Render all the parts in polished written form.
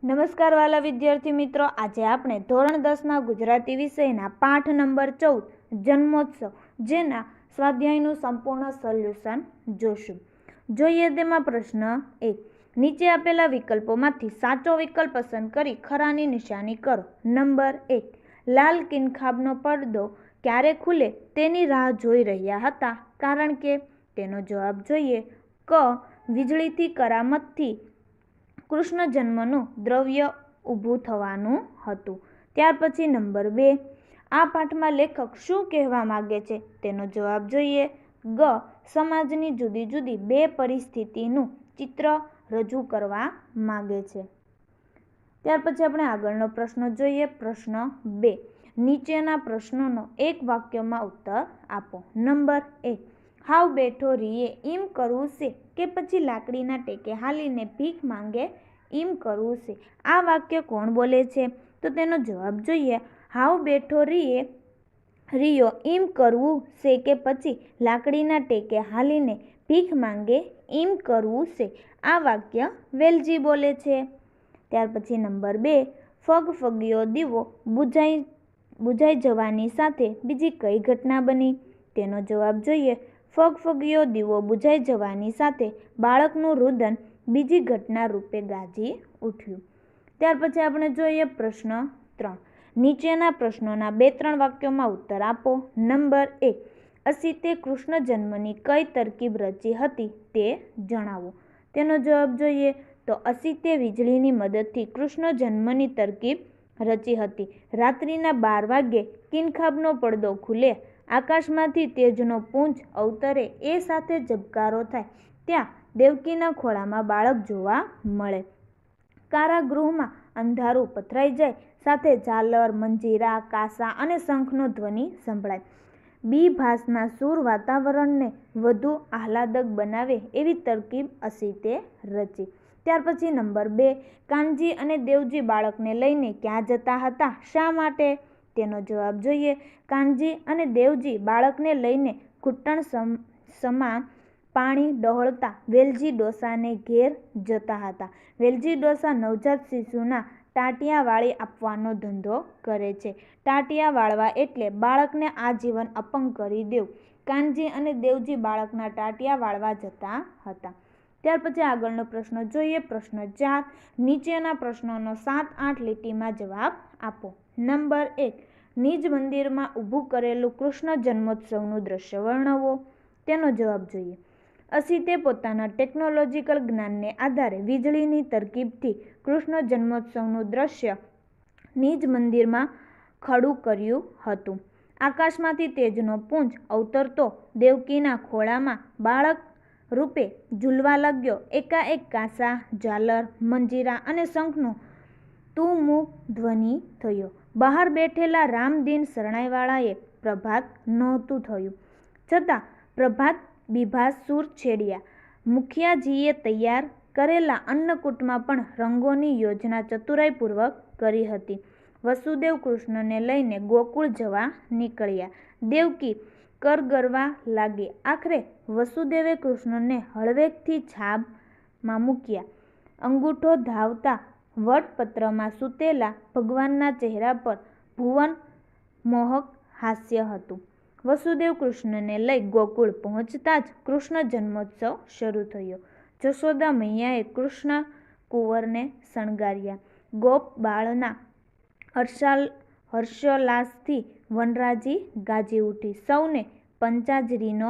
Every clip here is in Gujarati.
નમસ્કાર વાલા વિદ્યાર્થી મિત્રો, આજે આપણે ધોરણ 10ના ગુજરાતી વિષયના પાઠ નંબર 14 જન્મોત્સવ જેના સ્વાધ્યાયનું સંપૂર્ણ સોલ્યુશન જોશું. જોઈએ તેમાં પ્રશ્ન 1. નીચે આપેલા વિકલ્પોમાંથી સાચો વિકલ્પ પસંદ કરી ખરાની નિશાની કરો. નંબર 1. લાલ કિનખાબનો પડદો ક્યારે ખુલે તેની રાહ જોઈ રહ્યા હતા, કારણ કે તેનો જવાબ જોઈએ ક. વીજળીથી કરામતથી કૃષ્ણ જન્મનું દ્રવ્ય ઊભું થવાનું હતું. ત્યાર પછી નંબર 2. આ પાઠમાં લેખક શું કહેવા માગે છે તેનો જવાબ જોઈએ ગ. સમાજની જુદી જુદી બે પરિસ્થિતિનું ચિત્ર રજૂ કરવા માગે છે. ત્યાર પછી આપણે આગળનો પ્રશ્ન જોઈએ. પ્રશ્ન 2. નીચેના પ્રશ્નોનો એક વાક્યમાં ઉત્તર આપો. નંબર 1. હાવ બેઠો રીએ એમ કરવું છે કે પછી લાકડીના ટેકે હાલીને ભીખ માંગે એમ કરવું છે? આ વાક્ય કોણ બોલે છે? તો તેનો જવાબ જોઈએ હાવ બેઠો રીયો એમ કરવું છે કે પછી લાકડીના ટેકે હાલીને ભીખ માંગે એમ કરવું છે? આ વાક્ય વેલજી બોલે છે. ત્યાર પછી નંબર 2. ફગફગીયો દીવો બુઝાઈ જવાની સાથે બીજી કઈ ઘટના બની? તેનો જવાબ જોઈએ ફગફગીયો દીવો બુઝાઈ જવાની સાથે બાળકનું રુદન બીજી ઘટના રૂપે ગાજી ઉઠ્યું. ત્યાર પછી આપણે જોઈએ પ્રશ્ન 3. નીચેના પ્રશ્નોના 2-3 વાક્યોમાં ઉત્તર આપો. નંબર 1. અસીતે કૃષ્ણ જન્મની કઈ તરકીબ રચી હતી તે જણાવો. તેનો જવાબ જોઈએ તો અસીતે વીજળીની મદદથી કૃષ્ણ જન્મની તરકીબ રચી હતી. રાત્રિના 12 વાગ્યે કિનખાબનો પડદો ખુલે, આકાશમાંથી તેજનો પુંજ અવતરે, એ સાથે ઝબકારો થાય, ત્યાં દેવકીના ખોળામાં બાળક જોવા મળે, કારાગૃહમાં અંધારું પથરાઈ જાય, સાથે ઝાલર, મંજીરા, કાસા અને શંખનો ધ્વનિ સંભળાય. બીભાસના સૂર વાતાવરણને વધુ આહલાદક બનાવે એવી તરકીબ અસીતે રચી. ત્યાર પછી નંબર 2. કાનજી અને દેવજી બાળકને લઈને ક્યાં જતા હતા? શા માટે? તેનો જવાબ જોઈએ કાનજી અને દેવજી બાળકને લઈને ઘૂંટણ સમા પાણી ડહોળતા વેલજી ડોસાને ઘેર જતા હતા. વેલજી ડોસા નવજાત શિશુના ટાંટિયા વાળી આપવાનો ધંધો કરે છે. ટાંટિયા વાળવા એટલે બાળકને આજીવન અપંગ કરી દેવું. કાનજી અને દેવજી બાળકના ટાંટિયા વાળવા જતા હતા. ત્યાર પછી આગળનો પ્રશ્ન જોઈએ. પ્રશ્ન 4. નીચેના પ્રશ્નોનો 7-8 લીટીમાં જવાબ આપો. નંબર 1. નિજ મંદિરમાં ઊભું કરેલું કૃષ્ણ જન્મોત્સવનું દ્રશ્ય વર્ણવો. તેનો જવાબ જોઈએ અસીતે પોતાના ટેકનોલોજીકલ જ્ઞાનને આધારે વીજળીની તરકીબથી કૃષ્ણ જન્મોત્સવનું દ્રશ્ય નિજ મંદિરમાં ખડું કર્યું હતું. આકાશમાંથી તેજનો પુંજ અવતરતો દેવકીના ખોળામાં બાળક રૂપે ઝૂલવા લાગ્યો. એકાએક કાસા, ઝાલર, મંજીરા અને શંખનો તુમુક ધ્વનિ થયો. બહાર બેઠેલા રામદીન શરણાઈવાળાએ પ્રભાત નહોતું થયું, છતાં પ્રભાત બીભાસ સૂર છેડ્યા. મુખિયાજીએ તૈયાર કરેલા અન્નકૂટમાં પણ રંગોની યોજના ચતુરાઈપૂર્વક કરી હતી. વસુદેવ કૃષ્ણને લઈને ગોકુળ જવા નીકળ્યા. દેવકી કરગરવા લાગી. આખરે વસુદેવે કૃષ્ણને હળવેકથી છાબમાં મૂક્યા. અંગૂઠો ધાવતા વટપત્રમાં સૂતેલા ભગવાનના ચહેરા પર ભુવન મોહક હાસ્ય હતું. વસુદેવ કૃષ્ણને લઈ ગોકુળ પહોંચતા જ કૃષ્ણ જન્મોત્સવ શરૂ થયો. જશોદા મૈયાએ કૃષ્ણ કુંવરને શણગાર્યા. ગોપ બાળના હર્ષોલ્લાસથી વનરાજી ગાજી ઉઠી. સૌને પંચાજરીનો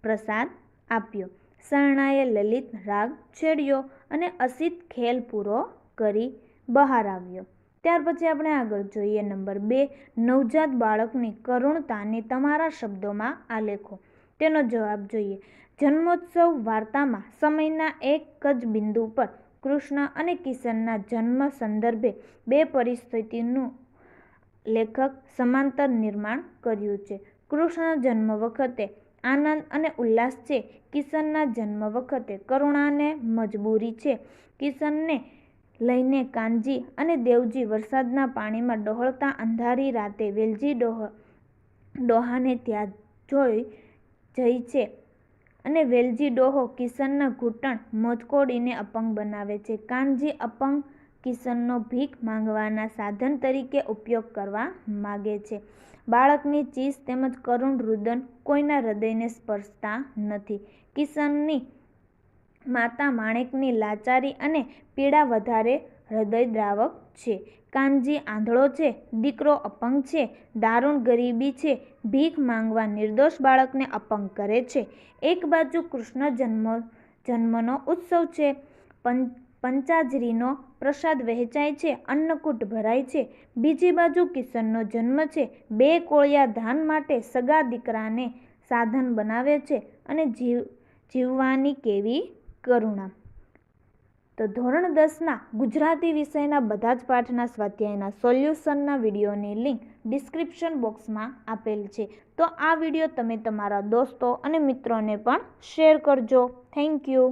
પ્રસાદ આપ્યો. શરણાએ લલિત રાગ છેડ્યો અને અસીત ખેલ પૂરો કરી બહાર આવ્યો. ત્યાર પછી આપણે આગળ જોઈએ. નંબર 2. નવજાત બાળકની કરુણતાને તમારા શબ્દોમાં આલેખો. તેનો જવાબ જોઈએ જન્મોત્સવ વાર્તામાં સમયના એક જ બિંદુ પર કૃષ્ણ અને કિશનના જન્મ સંદર્ભે બે પરિસ્થિતિનું લેખક સમાંતર નિર્માણ કર્યું છે. કૃષ્ણ જન્મ વખતે આનંદ અને ઉલ્લાસ છે, કિશનના જન્મ વખતે કરુણાને મજબૂરી છે. કિશનને લઈને કાનજી અને દેવજી વરસાદના પાણીમાં ડહોળતા અંધારી રાતે વેલજી ડોહાને ત્યાં જોઈ જાય છે અને વેલજી ડોહો કિશનના ઘૂંટણ મોચકોડીને અપંગ બનાવે છે. કાનજી અપંગ કિશનનો ભીખ માંગવાના સાધન તરીકે ઉપયોગ કરવા માગે છે. બાળકની ચીસ તેમજ કરુણ રુદન કોઈના હૃદયને સ્પર્શતા નથી. કિશનની માતા માણેકની લાચારી અને પીડા વધારે હૃદયદ્રાવક છે. કાનજી આંધળો છે, દીકરો અપંગ છે, દારૂણ ગરીબી છે, ભીખ માંગવા નિર્દોષ બાળકને અપંગ કરે છે. એક બાજુ કૃષ્ણ જન્મનો ઉત્સવ છે, પંચાજરીનો પ્રસાદ વહેંચાય છે, અન્નકૂટ ભરાય છે. બીજી બાજુ કિશનનો જન્મ છે, બે કોળિયા ધાન માટે સગા દીકરાને સાધન બનાવે છે અને જીવવાની કેવી કરુણા. તો ધોરણ 10ના ગુજરાતી વિષયના બધા જ પાઠના સ્વાધ્યાયના સોલ્યુશનના વિડીયોની લિંક ડિસ્ક્રિપ્શન બોક્સમાં આપેલ છે. તો આ વિડીયો તમે તમારા દોસ્તો અને મિત્રોને પણ શેર કરજો. Thank you.